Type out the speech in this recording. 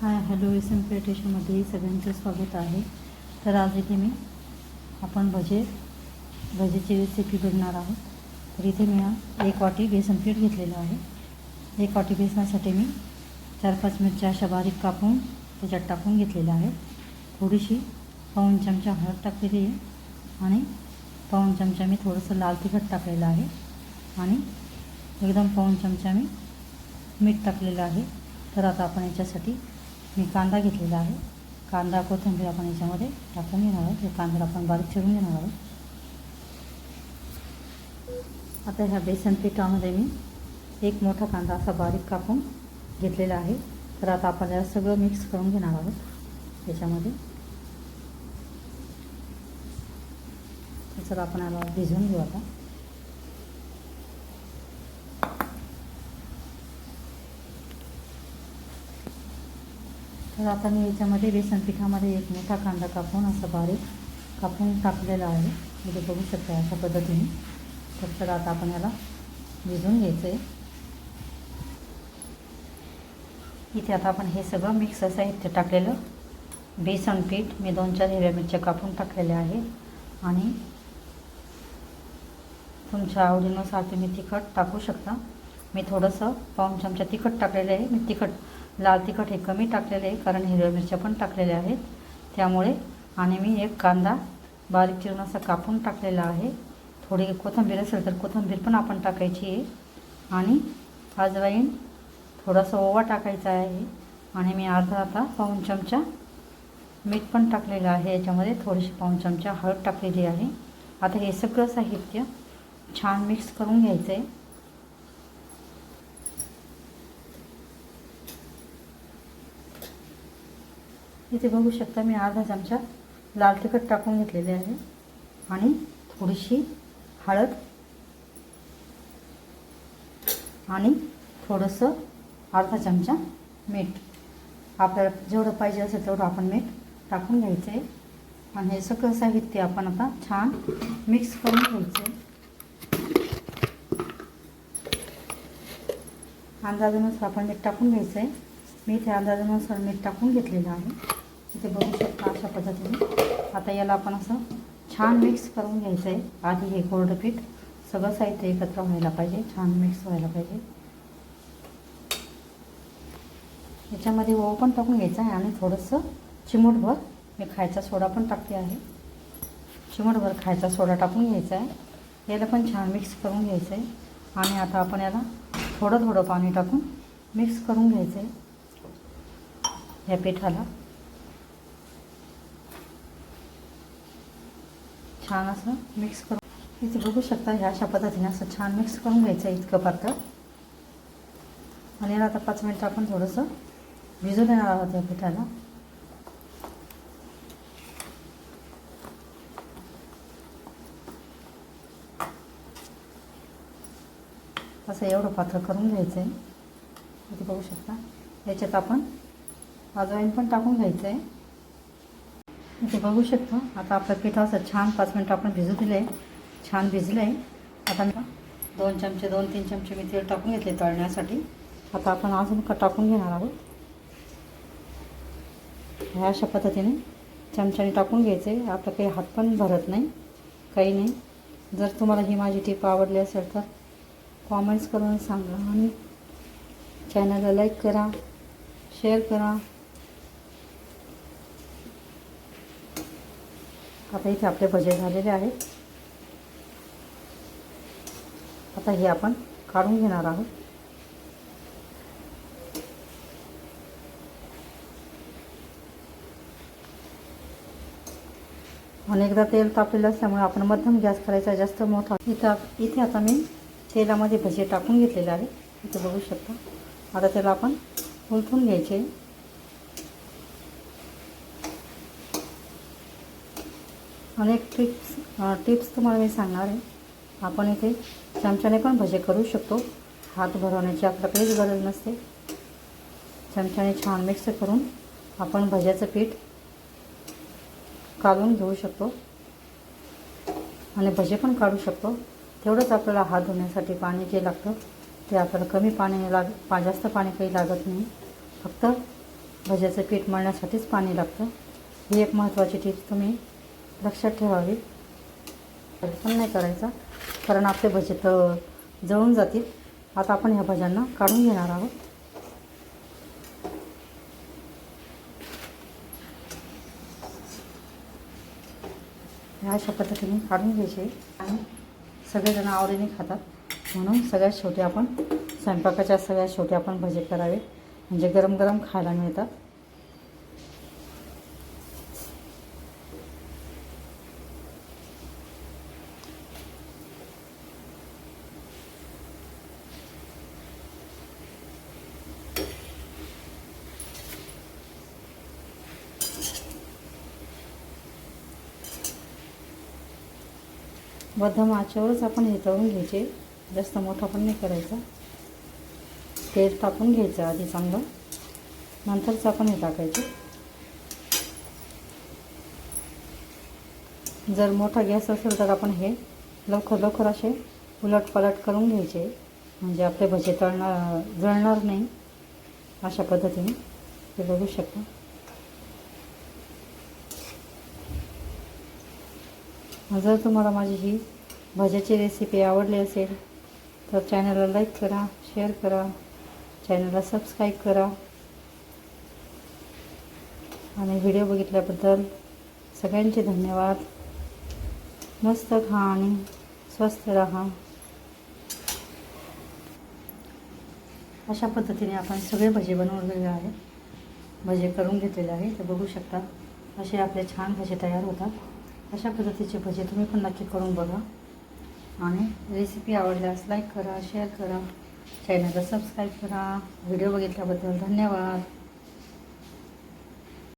Hi hello SM क्रिएटेशनमध्ये सगळ्यांचं स्वागत आहे। तर आज इथे आपण भजीची रेसिपी बघणार आहोत। तर इथे मी 1 वाटी बेसन पीठ घेतलेलं आहे। 1 वाटी बेसनासाठी मी 4-5 मिरच्या अशा बारीक कापून त्याच्यात टाकून घेतलेल्या आहेत। थोडीशी पाऊण चमचा हळद टाकलेली आहे आणि पाऊण चमचा मी थोडंसं लाल तिखट टाकलेलं आहे आणि एकदम पाऊण चमचा मी मीठ टाकलेलं आहे। तर आता आपण याच्यासाठी मी कांदा घेतलेला आहे। कांदा कोथिंबीर आपण याच्यामध्ये टाकून घेणार आहोत। हे कांदा आपण बारीक चिरून घेणार आहोत। आता ह्या बेसन पिठामध्ये मी 1 मोठा कांदा असा बारीक कापून घेतलेला आहे। तर आता आपण याला सगळं मिक्स करून घेणार आहोत याच्यामध्ये। तर आपण याला भिजवून घेऊ आता। तर आता मी याच्यामध्ये बेसन पिठामध्ये 1 मोठा कांदा कापून असा बारीक कापून टाकलेला आहे। म्हणजे बघू शकता अशा पद्धतीने। तर आता आपण याला भिजवून घ्यायचं आहे। इथे आता आपण हे सगळं मिक्स साहित्य टाकलेलं बेसन पीठ मी 2-4 हिरव्या मिरच्या कापून टाकलेल्या आहेत आणि तुमच्या आवडीनुसार तुम्ही तिखट टाकू शकता। मी थोडंसं पाऊण चमचा तिखट टाकलेलं आहे। मी लाल तिखट हे कमी टाकलेले आहे कारण हिरव्या मिरच्या पण टाकलेल्या आहेत त्यामुळे। आणि मी 1 कांदा बारीक चिरून असा कापून टाकलेला आहे। थोडी कोथिंबीर असेल तर कोथिंबीर पण आपण टाकायची आहे आणि अजवाईन थोडासा ओवा टाकायचा आहे आणि मी अर्धा पाऊण चमचा मीठ पण टाकलेलं आहे। याच्यामध्ये थोडीशी पाऊण चमचा हळद टाकलेली आहे। आता हे सगळं साहित्य छान मिक्स करून घ्यायचं आहे। इथे बघू शकता मी अर्धा चमचा लाल तिखट टाकून घेतलेले आहे आणि थोडीशी हळद आणि थोडंसं अर्धा चमचा मीठ। आपल्याला जेवढं पाहिजे असेल तेवढं आपण मीठ टाकून घ्यायचं आहे आणि हे सगळं साहित्य आपण आता छान मिक्स करून घ्यायचं आहे। अंदाजानुसार आपण मीठ टाकून घ्यायचं आहे। मी इथे अंदाजानुसार मीठ टाकून घेतलेलं आहे। इथे बघू शकता अशा पद्धतीने। आता याला आपण असं छान मिक्स करून घ्यायचं आहे। आधी हे कोरडं पीठ सगळं साहित्य एकत्र व्हायला पाहिजे, छान मिक्स व्हायला पाहिजे। याच्यामध्ये ओवा पण टाकून घ्यायचा आहे आणि थोडंसं चिमूटभर मी खायचा सोडा पण टाकते आहे। चिमूटभर खायचा सोडा टाकून घ्यायचा आहे। याला पण छान मिक्स करून घ्यायचं आहे आणि आता आपण याला थोडं पाणी टाकून मिक्स करून घ्यायचं आहे या पिठाला। छान असं मिक्स करून इथे बघू शकता ह्या अशा पद्धतीने असं छान मिक्स करून घ्यायचं आहे इतकं पातळ। आणि याला आता 5 मिनिटं आपण थोडंसं भिजू देणार आहोत या पिठाला। असं एवढं पातळ करून घ्यायचं आहे। इथे बघू शकता याच्यात आपण अजवाईन पण टाकून घ्यायचं आहे। इथे बघू शकता आता आपलं पीठ असं छान 5 मिनिटं आपण भिजू दिलं आहे, छान भिजलं आहे। आता मी 2-3 चमचे मी तेल टाकून घेतले तळण्यासाठी। आता आपण अजून टाकून घेणार आहोत। ह्या अशा पद्धतीने चमच्याने टाकून घ्यायचे। आपलं काही हात पण भरत नाही, काही नाही। जर तुम्हाला ही माझी टिप आवडली असेल तर कॉमेंट्स करून सांगा आणि चॅनलला लाईक करा, शेअर करा। आता इथे आपले भजे झालेले आहेत। आता हे आपण काढून घेणार आहोत। अनेकदा तेल तापलेलं असल्यामुळे आपण मध्यम गॅस करायचा, जास्त मोठा। इथे आता मी तेलामध्ये भजे टाकून घेतलेले आहे। इथे बघू शकता। आता त्याला आपण उलटून घ्यायचे। अनेक टिप्स तुम्हाला मी सांगणार आहे। आपण इथे चमच्याने पण भजे करू शकतो, हात भरवण्याची आपल्याला काहीच गरज नसते। चमच्याने छान मिक्स करून आपण भज्याचं पीठ काढून घेऊ शकतो आणि भजे पण काढू शकतो। तेवढंच आपल्याला हात धुण्यासाठी पाणी जे लागतं ते आपल्याला कमी पाणी जास्त पाणी काही लागत नाही। फक्त भज्याचं पीठ मळण्यासाठीच पाणी लागतं. ही एक महत्त्वाची टिप्स तुम्ही लक्षात ठेवावी. पण नाही करायचा, कारण आपले भजे जळून जातील. आता आपण ह्या भज्यांना काढून घेणार आहोत. ह्या अशा पद्धतीने काढून घ्यायचे आणि सगळेजण आवडीने खातात, म्हणून सगळ्यात शेवटी आपण स्वयंपाकाच्या सगळ्यात शेवटी आपण भजे करावे, म्हणजे गरम गरम खायला मिळतात. मध्यम आचेवरच आपण हे तळून घ्यायचे, जास्त मोठा पण नाही करायचा. तेल टाकून घ्यायचं आधी चांगलं, नंतरच आपण हे टाकायचे. जर मोठा गॅस असेल तर आपण हे लवकर असे उलटपलट करून घ्यायचे, म्हणजे आपले भजे जळणार नाही. अशा पद्धतीने ते बघू शकता. जर तुम्हाला माझी ही भज्याची रेसिपी आवडली असेल तर चॅनलला लाईक करा, शेअर करा, चॅनलला सबस्क्राईब करा आणि व्हिडिओ बघितल्याबद्दल सगळ्यांचे धन्यवाद. मस्त खा आणि स्वस्थ राहा. अशा पद्धतीने आपण सगळे भजे बनवलेले आहेत, भजे करून घेतलेले आहे. तर बघू शकता असे आपले छान भजे तयार होतात. अशा पद्धतीचे भजे तुम्ही पण नक्की करून बघा आणि रेसिपी आवडल्यास लाईक करा, शेअर करा, चॅनलला सबस्क्राईब करा. व्हिडिओ बघितल्याबद्दल धन्यवाद.